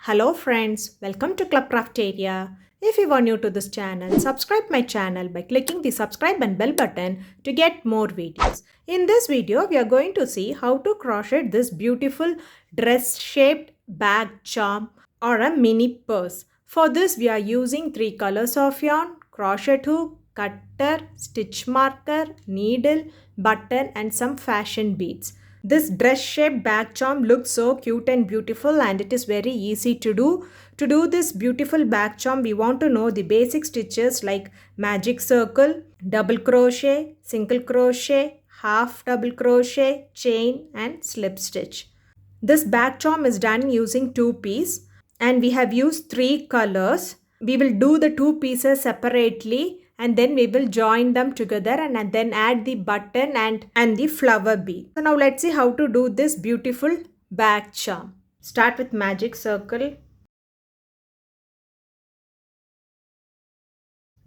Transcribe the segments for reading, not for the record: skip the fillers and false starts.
Hello friends, welcome to Crafteria. If you are new to this channel, subscribe my channel by clicking the subscribe and bell button to get more videos. In this video, we are going to see how to crochet this beautiful dress shaped bag charm or a mini purse. For this, we are using 3 colors of yarn, crochet hook, cutter, stitch marker, needle, button and some fashion beads. This dress shaped bag charm looks so cute and beautiful and it is very easy to do. To do this beautiful bag charm, we want to know the basic stitches like magic circle, double crochet, single crochet, half double crochet, chain and slip stitch. This bag charm is done using 2 pieces and we have used 3 colors. We will do the 2 pieces separately and then we will join them together and then add the button and the flower bead. So now let's see how to do this beautiful bag charm. Start with magic circle.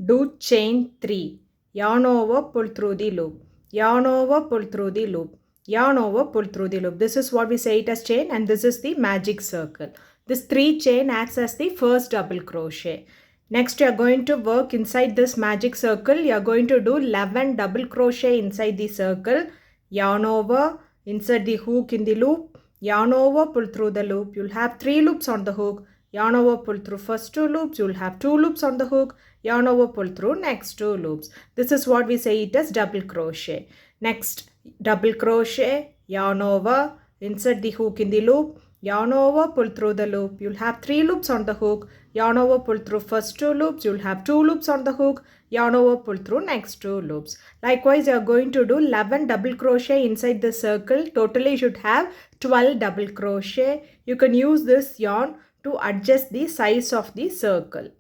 Do chain 3. Yarn over, pull through the loop. Yarn over, pull through the loop. Yarn over, pull through the loop. This is what we say it as chain and this is the magic circle. This 3 chain acts as the first double crochet. Next you are going to work inside this magic circle. You are going to do 11 double crochet inside the circle. Yarn over, insert the hook in the loop. Yarn over, pull through the loop. You'll have 3 loops on the hook. Yarn over, pull through first 2 loops. You'll have 2 loops on the hook. Yarn over, pull through next 2 loops. This is what we say it as double crochet. Next double crochet, yarn over, insert the hook in the loop. Yarn over, pull through the loop. You'll have 3 loops on the hook. Yarn over, pull through first 2 loops. You'll have 2 loops on the hook. Yarn over, pull through next 2 loops. Likewise, you are going to do 11 double crochet inside the circle. Totally you should have 12 double crochet. You can use this yarn to adjust the size of the circle.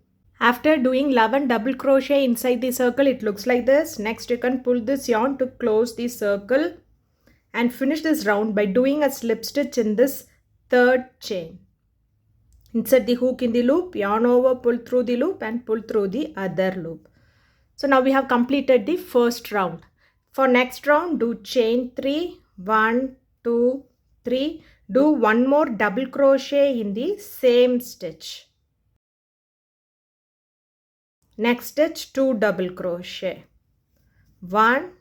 After doing 11 double crochet inside the circle, it looks like this. Next, you can pull this yarn to close the circle and finish this round by doing a slip stitch in this 3rd chain. Insert the hook in the loop, yarn over, pull through the loop and pull through the other loop. So now we have completed the first round. For next round, do chain 3, 1, 2, 3. Do one more double crochet in the same stitch. Next stitch 2 double crochet. 1,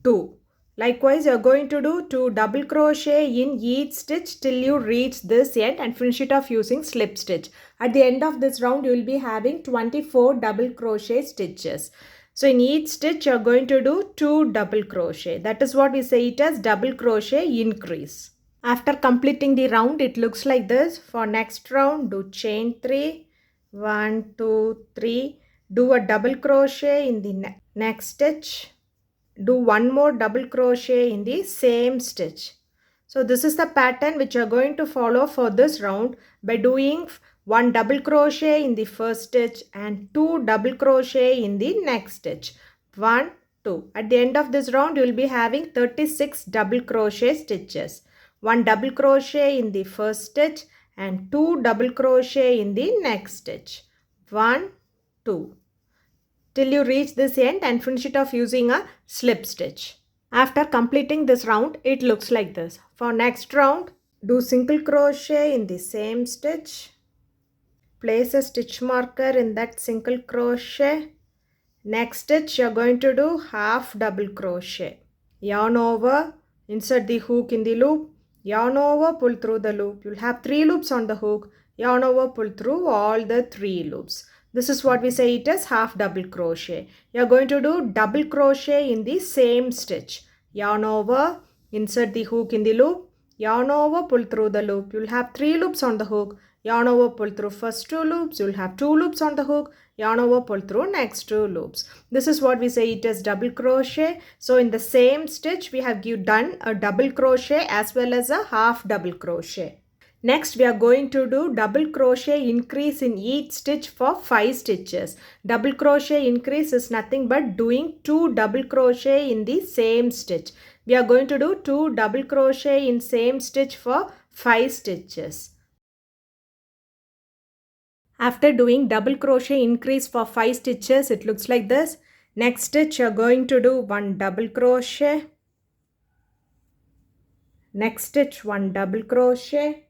2. Likewise, you are going to do 2 double crochet in each stitch till you reach this end and finish it off using slip stitch. At the end of this round, you will be having 24 double crochet stitches. So in each stitch, you are going to do 2 double crochet. That is what we say it as double crochet increase. After completing the round, it looks like this. For next round, do chain 3, 1, 2, 3. Do a double crochet in the next stitch. Do one more double crochet in the same stitch. So this is the pattern which you are going to follow for this round by doing 1 double crochet in the first stitch and 2 double crochet in the next stitch. 1, 2. At the end of this round, you will be having 36 double crochet stitches. 1 double crochet in the first stitch and 2 double crochet in the next stitch. 1, 2. Till you reach this end and finish it off using a slip stitch. After completing this round, it looks like this. For next round, do single crochet in the same stitch. Place a stitch marker in that single crochet. Next stitch, you are going to do half double crochet. Yarn over, insert the hook in the loop. Yarn over, pull through the loop. You'll have 3 loops on the hook. Yarn over, pull through all the 3 loops. This is what we say it as half double crochet. You are going to do double crochet in the same stitch. Yarn over, insert the hook in the loop. Yarn over, pull through the loop. You'll have 3 loops on the hook. Yarn over, pull through first 2 loops. You'll have 2 loops on the hook. Yarn over, pull through next 2 loops. This is what we say it as double crochet. So in the same stitch, we have done a double crochet as well as a half double crochet. Next, we are going to do double crochet increase in each stitch for 5 stitches. Double crochet increase is nothing but doing 2 double crochet in the same stitch. We are going to do 2 double crochet in same stitch for 5 stitches. After doing double crochet increase for 5 stitches, it looks like this. Next stitch, you are going to do 1 double crochet. Next stitch, 1 double crochet.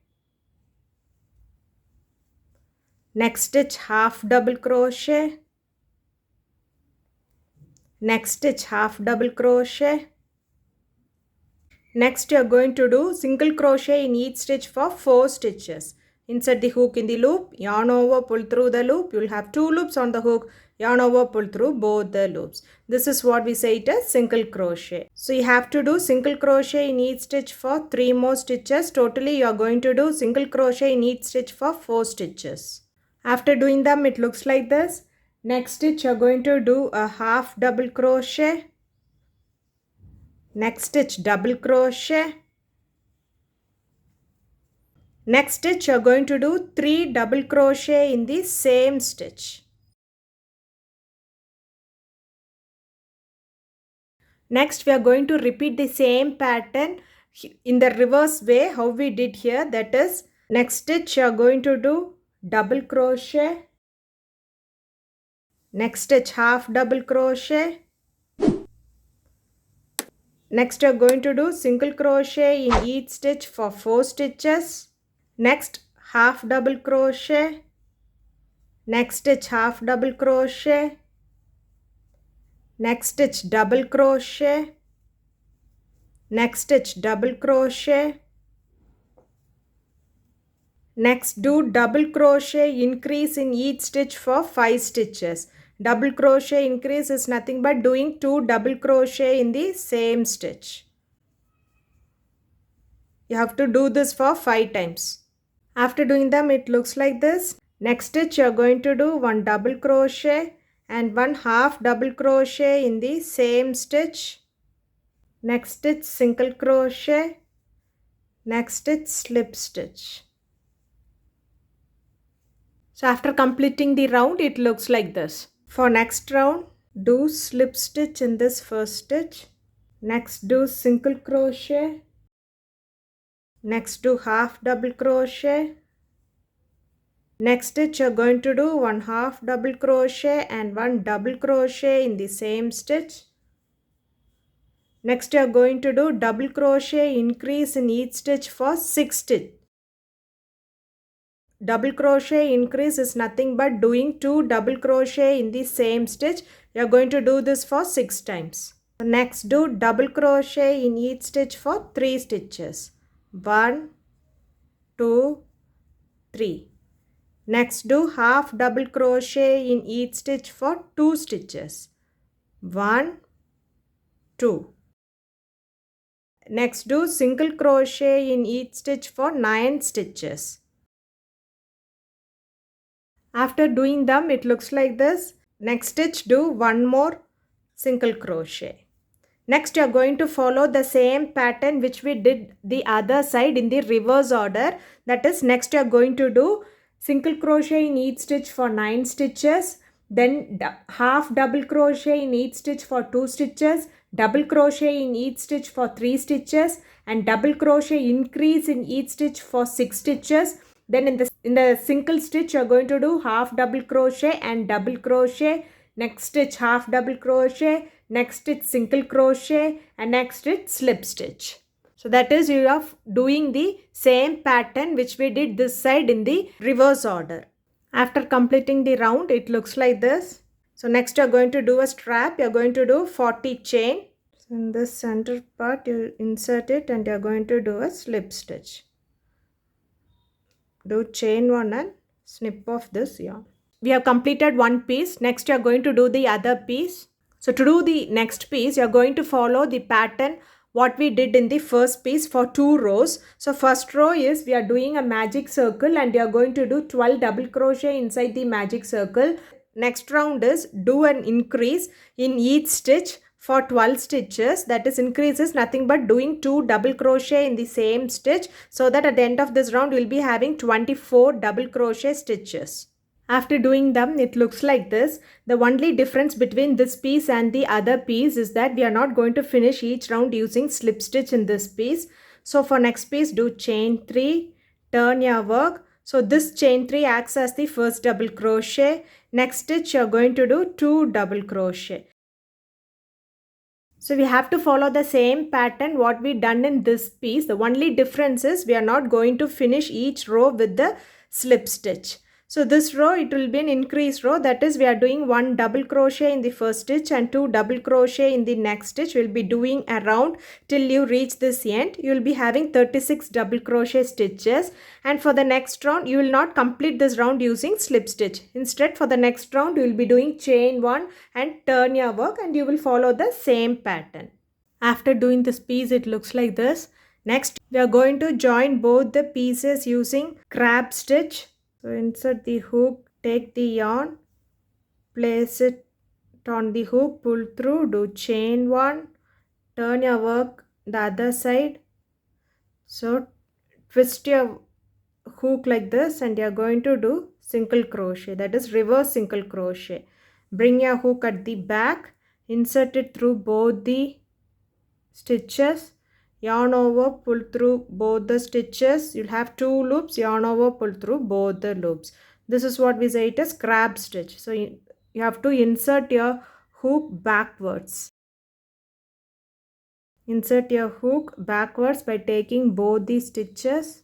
Next stitch half double crochet, next stitch half double crochet. Next you are going to do single crochet in each stitch for 4 stitches. Insert the hook in the loop, yarn over, pull through the loop. You will have 2 loops on the hook, yarn over, pull through both the loops. This is what we say it as single crochet. So you have to do single crochet in each stitch for 3 more stitches. Totally you are going to do single crochet in each stitch for 4 stitches. After doing them, it looks like this. Next stitch you are going to do a half double crochet. Next stitch double crochet. Next stitch you are going to do 3 double crochet in the same stitch. Next we are going to repeat the same pattern in the reverse way how we did here. That is, next stitch you are going to do double crochet. Next stitch half double crochet. Next you are going to do single crochet in each stitch for 4 stitches. Next half double crochet. Next stitch half double crochet. Next stitch double crochet. Next stitch double crochet. Next do double crochet increase in each stitch for 5 stitches. Double crochet increase is nothing but doing 2 double crochet in the same stitch. You have to do this for 5 times. After doing them, it looks like this. Next stitch you are going to do 1 double crochet and 1 half double crochet in the same stitch. Next stitch single crochet. Next stitch slip stitch. So after completing the round, it looks like this. For next round, do slip stitch in this first stitch. Next do single crochet. Next do half double crochet. Next stitch you are going to do 1 half double crochet and 1 double crochet in the same stitch. Next you are going to do double crochet increase in each stitch for 6 stitches. Double crochet increase is nothing but doing 2 double crochet in the same stitch. You are going to do this for 6 times. Next do double crochet in each stitch for 3 stitches. 1, 2, 3. Next do half double crochet in each stitch for 2 stitches. 1, 2. Next do single crochet in each stitch for 9 stitches. After doing them, it looks like this. Next stitch do 1 more single crochet. Next you are going to follow the same pattern which we did the other side in the reverse order. That is, next you are going to do single crochet in each stitch for 9 stitches. Then half double crochet in each stitch for 2 stitches. Double crochet in each stitch for 3 stitches. And double crochet increase in each stitch for 6 stitches. Then in the single stitch you are going to do half double crochet and double crochet. Next stitch half double crochet. Next stitch single crochet and next stitch slip stitch. So that is, you are doing the same pattern which we did this side in the reverse order. After completing the round, it looks like this. So next you are going to do a strap. You are going to do 40 chain. So in this center part you insert it and you are going to do a slip stitch. Do chain 1 and snip off this yarn. We have completed one piece. Next you are going to do the other piece. So to do the next piece, you are going to follow the pattern what we did in the first piece for 2 rows. So first row is we are doing a magic circle and you are going to do 12 double crochet inside the magic circle. Next round is do an increase in each stitch for 12 stitches. That is, increase is nothing but doing 2 double crochet in the same stitch, so that at the end of this round we will be having 24 double crochet stitches. After doing them, it looks like this. The only difference between this piece and the other piece is that we are not going to finish each round using slip stitch in this piece. So for next piece, do chain 3, turn your work. So this chain 3 acts as the first double crochet. Next stitch you are going to do 2 double crochet. So we have to follow the same pattern what we done in this piece. The only difference is we are not going to finish each row with the slip stitch. So this row, it will be an increased row. That is, we are doing 1 double crochet in the first stitch and 2 double crochet in the next stitch. We will be doing around till you reach this end. You will be having 36 double crochet stitches. And for the next round, you will not complete this round using slip stitch. Instead, for the next round, you will be doing chain 1 and turn your work, and you will follow the same pattern. After doing this piece, it looks like this. Next, we are going to join both the pieces using crab stitch. So insert the hook, take the yarn, place it on the hook, pull through, do chain 1, turn your work the other side. So twist your hook like this and you are going to do single crochet, that is reverse single crochet. Bring your hook at the back, insert it through both the stitches, yarn over, pull through both the stitches. You'll have 2 loops, yarn over, pull through both the loops. This is what we say it as crab stitch. So you have to insert your hook backwards. Insert your hook backwards by taking both the stitches,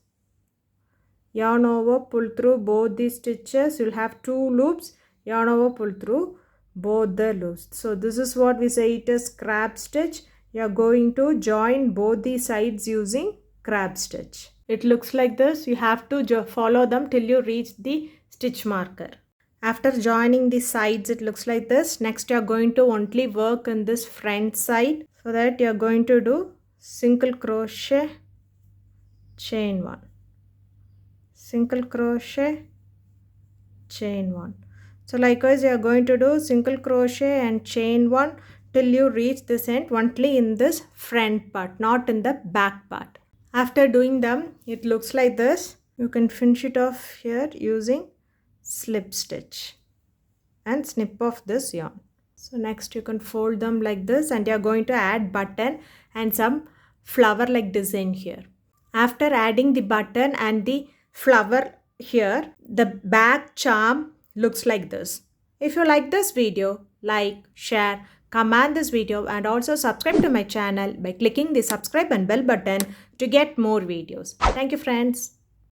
yarn over, pull through both the stitches. You'll have 2 loops, yarn over, pull through both the loops. So this is what we say it as crab stitch. You are going to join both the sides using crab stitch. It looks like this. You have to follow them till you reach the stitch marker. After joining the sides, it looks like this. Next, you are going to only work on this front side. For that, you are going to do single crochet, chain 1, single crochet, chain 1. So likewise, you are going to do single crochet and chain 1 till you reach this end only in this front part, not in the back part. After doing them, it looks like this. You can finish it off here using slip stitch and snip off this yarn. So next you can fold them like this and you are going to add button and some flower like design here. After adding the button and the flower here, the back charm looks like this. If you like this video, like, share, comment this video and also subscribe to my channel by clicking the subscribe and bell button to get more videos. Thank you friends.